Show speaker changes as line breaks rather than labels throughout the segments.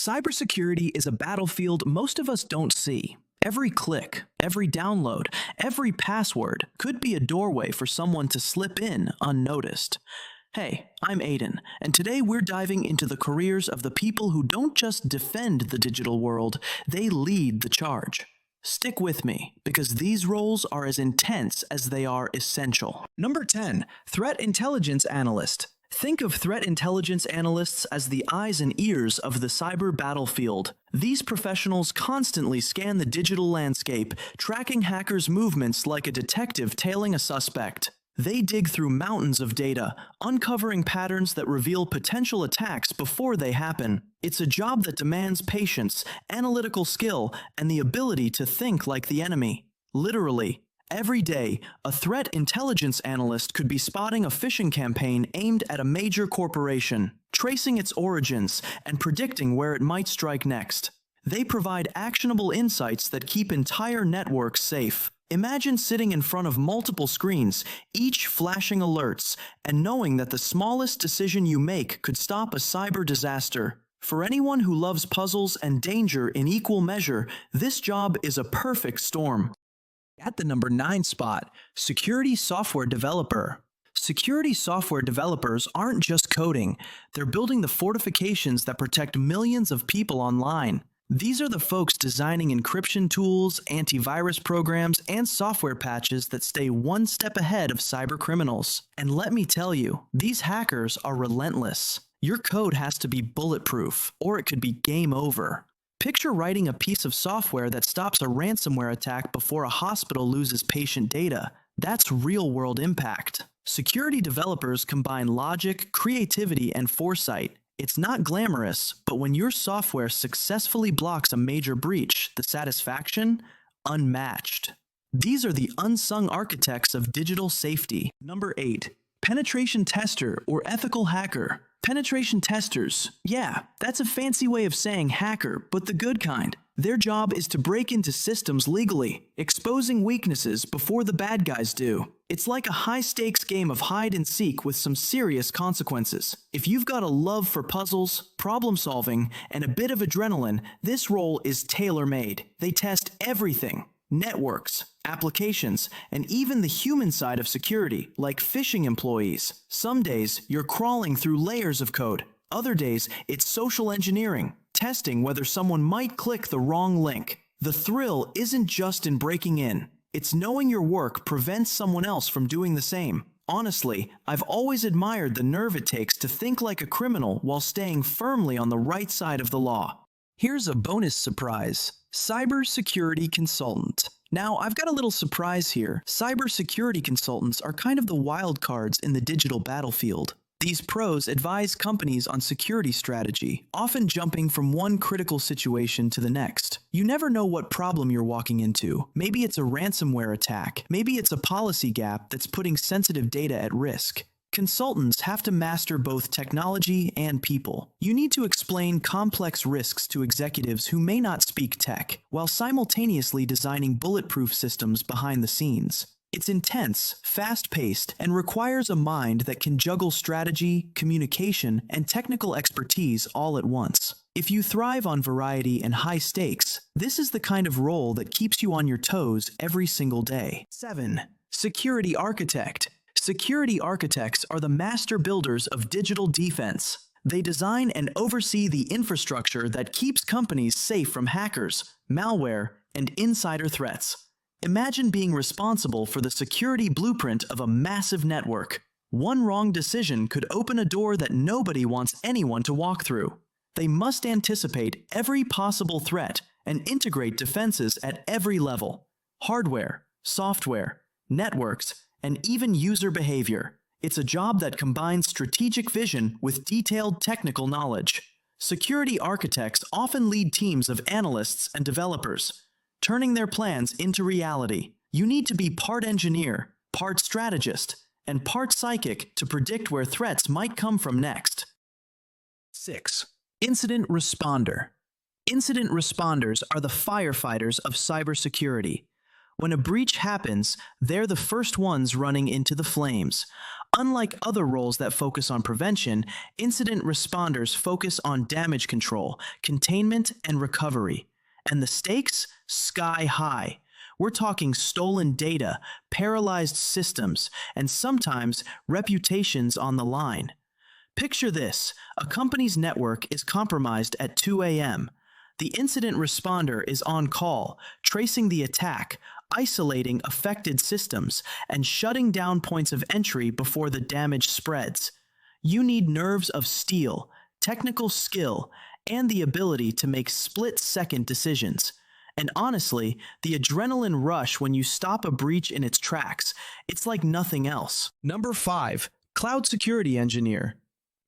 Cybersecurity is a battlefield most of us don't see. Every click, every download, every password could be a doorway for someone to slip in unnoticed. Hey, I'm Aiden, and today we're diving into the careers of the people who don't just defend the digital world, they lead the charge. Stick with me, because these roles are as intense as they are essential. Number 10, Threat Intelligence Analyst. Think of threat intelligence analysts as the eyes and ears of the cyber battlefield. These professionals constantly scan the digital landscape, tracking hackers' movements like a detective tailing a suspect. They dig through mountains of data, uncovering patterns that reveal potential attacks before they happen. It's a job that demands patience, analytical skill, and the ability to think like the enemy. Literally, every day, a threat intelligence analyst could be spotting a phishing campaign aimed at a major corporation, tracing its origins, and predicting where it might strike next. They provide actionable insights that keep entire networks safe. Imagine sitting in front of multiple screens, each flashing alerts, and knowing that the smallest decision you make could stop a cyber disaster. For anyone who loves puzzles and danger in equal measure, this job is a perfect storm. At the number 9 spot, Security Software Developer. Security software developers aren't just coding, they're building the fortifications that protect millions of people online. These are the folks designing encryption tools, antivirus programs, and software patches that stay one step ahead of cyber criminals. And let me tell you, these hackers are relentless. Your code has to be bulletproof, or it could be game over. Picture writing a piece of software that stops a ransomware attack before a hospital loses patient data. That's real-world impact. Security developers combine logic, creativity, and foresight. It's not glamorous, but when your software successfully blocks a major breach, the satisfaction? Unmatched. These are the unsung architects of digital safety. Number 8. Penetration tester or ethical hacker. Penetration testers. Yeah, that's a fancy way of saying hacker, but the good kind. Their job is to break into systems legally, exposing weaknesses before the bad guys do. It's like a high-stakes game of hide and seek with some serious consequences. If you've got a love for puzzles, problem-solving, and a bit of adrenaline, this role is tailor-made. They test everything. Networks, applications, and even the human side of security, like phishing employees. Some days, you're crawling through layers of code. Other days, it's social engineering, testing whether someone might click the wrong link. The thrill isn't just in breaking in. It's knowing your work prevents someone else from doing the same. Honestly, I've always admired the nerve it takes to think like a criminal while staying firmly on the right side of the law. Here's a bonus surprise. Cybersecurity consultant. Now, I've got a little surprise here. Cybersecurity consultants are kind of the wild cards in the digital battlefield. These pros advise companies on security strategy, often jumping from one critical situation to the next. You never know what problem you're walking into. Maybe it's a ransomware attack. Maybe it's a policy gap that's putting sensitive data at risk. Consultants have to master both technology and people. You need to explain complex risks to executives who may not speak tech, while simultaneously designing bulletproof systems behind the scenes. It's intense, fast-paced, and requires a mind that can juggle strategy, communication, and technical expertise all at once. If you thrive on variety and high stakes, this is the kind of role that keeps you on your toes every single day. 7. Security Architect. Security architects are the master builders of digital defense. They design and oversee the infrastructure that keeps companies safe from hackers, malware, and insider threats. Imagine being responsible for the security blueprint of a massive network. One wrong decision could open a door that nobody wants anyone to walk through. They must anticipate every possible threat and integrate defenses at every level: hardware, software, networks, and even user behavior. It's a job that combines strategic vision with detailed technical knowledge. Security architects often lead teams of analysts and developers, turning their plans into reality. You need to be part engineer, part strategist, and part psychic to predict where threats might come from next. 6. Incident Responder. Incident responders are the firefighters of cybersecurity. When a breach happens, they're the first ones running into the flames. Unlike other roles that focus on prevention, incident responders focus on damage control, containment, and recovery. And the stakes? Sky high. We're talking stolen data, paralyzed systems, and sometimes reputations on the line. Picture this: a company's network is compromised at 2 a.m. The incident responder is on call, tracing the attack, isolating affected systems, and shutting down points of entry before the damage spreads. You need nerves of steel, technical skill, and the ability to make split-second decisions. And honestly, the adrenaline rush when you stop a breach in its tracks, it's like nothing else. Number 5. Cloud Security Engineer.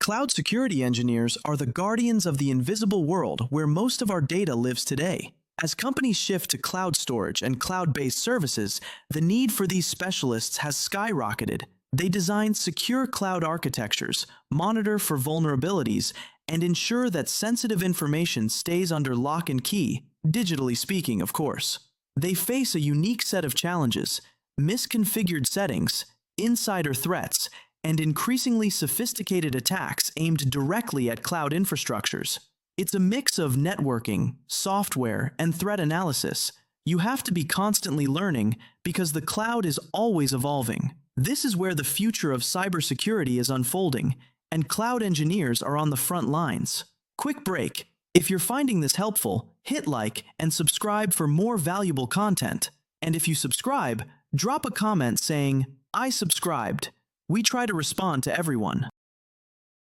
Cloud security engineers are the guardians of the invisible world where most of our data lives today. As companies shift to cloud storage and cloud-based services, the need for these specialists has skyrocketed. They design secure cloud architectures, monitor for vulnerabilities, and ensure that sensitive information stays under lock and key, digitally speaking, of course. They face a unique set of challenges: misconfigured settings, insider threats, and increasingly sophisticated attacks aimed directly at cloud infrastructures. It's a mix of networking, software, and threat analysis. You have to be constantly learning because the cloud is always evolving. This is where the future of cybersecurity is unfolding, and cloud engineers are on the front lines. Quick break. If you're finding this helpful, hit like and subscribe for more valuable content. And if you subscribe, drop a comment saying, "I subscribed." We try to respond to everyone.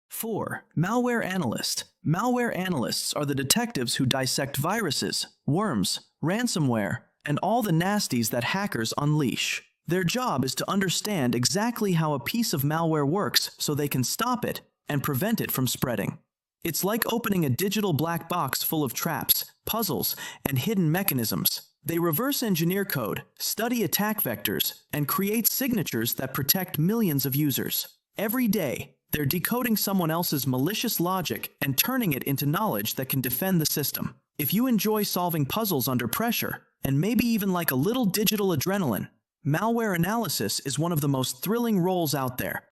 4. Malware Analyst. Malware analysts are the detectives who dissect viruses, worms, ransomware, and all the nasties that hackers unleash. Their job is to understand exactly how a piece of malware works so they can stop it and prevent it from spreading. It's like opening a digital black box full of traps, puzzles, and hidden mechanisms. They reverse engineer code, study attack vectors, and create signatures that protect millions of users. Every day, they're decoding someone else's malicious logic and turning it into knowledge that can defend the system. If you enjoy solving puzzles under pressure, and maybe even like a little digital adrenaline, malware analysis is one of the most thrilling roles out there.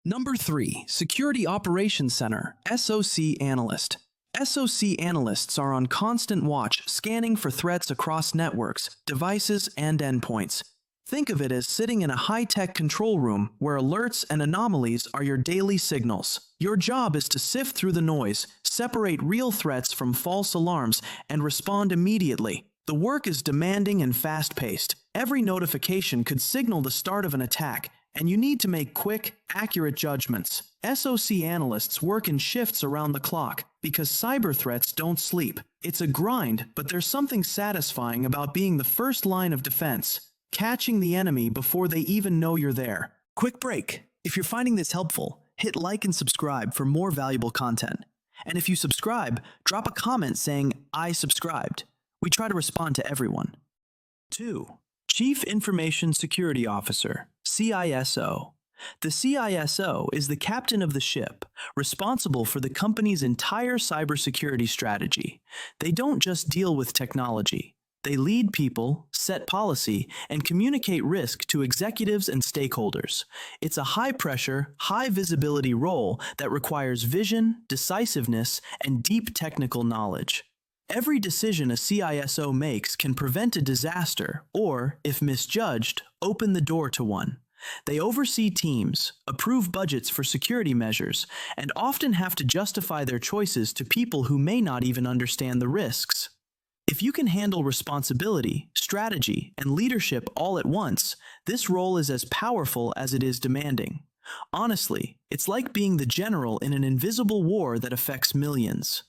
Number 3. Security Operations Center, SOC Analyst. SOC analysts are on constant watch, scanning for threats across networks, devices, and endpoints. Think of it as sitting in a high-tech control room where alerts and anomalies are your daily signals. Your job is to sift through the noise, separate real threats from false alarms, and respond immediately. The work is demanding and fast-paced. Every notification could signal the start of an attack, and you need to make quick, accurate judgments. SOC analysts work in shifts around the clock because cyber threats don't sleep. It's a grind, but there's something satisfying about being the first line of defense, catching the enemy before they even know you're there. Quick break. If you're finding this helpful, hit like and subscribe for more valuable content. And if you subscribe, drop a comment saying, "I subscribed." We try to respond to everyone. 2. Chief Information Security Officer, CISO. The CISO is the captain of the ship, responsible for the company's entire cybersecurity strategy. They don't just deal with technology. They lead people, set policy, and communicate risk to executives and stakeholders. It's a high-pressure, high-visibility role that requires vision, decisiveness, and deep technical knowledge. Every decision a CISO makes can prevent a disaster or, if misjudged, open the door to one. They oversee teams, approve budgets for security measures, and often have to justify their choices to people who may not even understand the risks. If you can handle responsibility, strategy, and leadership all at once, this role is as powerful as it is demanding. Honestly, it's like being the general in an invisible war that affects millions.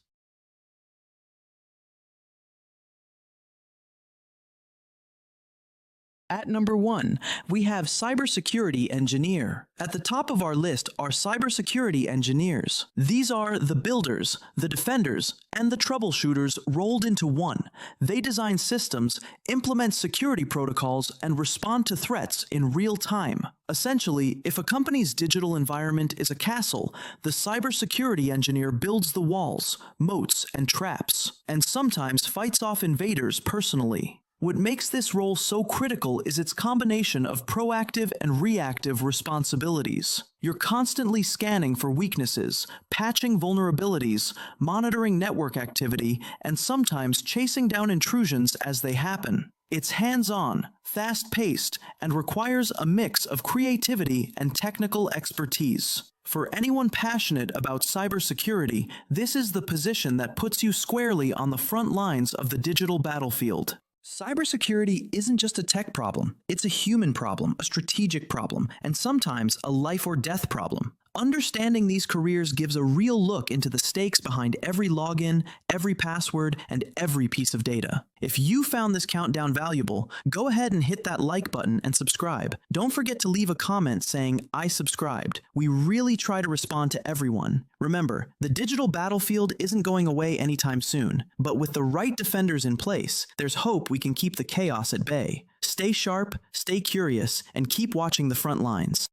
At number 1, we have Cybersecurity Engineer. At the top of our list are cybersecurity engineers. These are the builders, the defenders, and the troubleshooters rolled into one. They design systems, implement security protocols, and respond to threats in real time. Essentially, if a company's digital environment is a castle, the cybersecurity engineer builds the walls, moats, and traps, and sometimes fights off invaders personally. What makes this role so critical is its combination of proactive and reactive responsibilities. You're constantly scanning for weaknesses, patching vulnerabilities, monitoring network activity, and sometimes chasing down intrusions as they happen. It's hands-on, fast-paced, and requires a mix of creativity and technical expertise. For anyone passionate about cybersecurity, this is the position that puts you squarely on the front lines of the digital battlefield. Cybersecurity isn't just a tech problem. It's a human problem, a strategic problem, and sometimes a life or death problem. Understanding these careers gives a real look into the stakes behind every login, every password, and every piece of data. If you found this countdown valuable, go ahead and hit that like button and subscribe. Don't forget to leave a comment saying, "I subscribed." We really try to respond to everyone. Remember, the digital battlefield isn't going away anytime soon, but with the right defenders in place, there's hope we can keep the chaos at bay. Stay sharp, stay curious, and keep watching the front lines.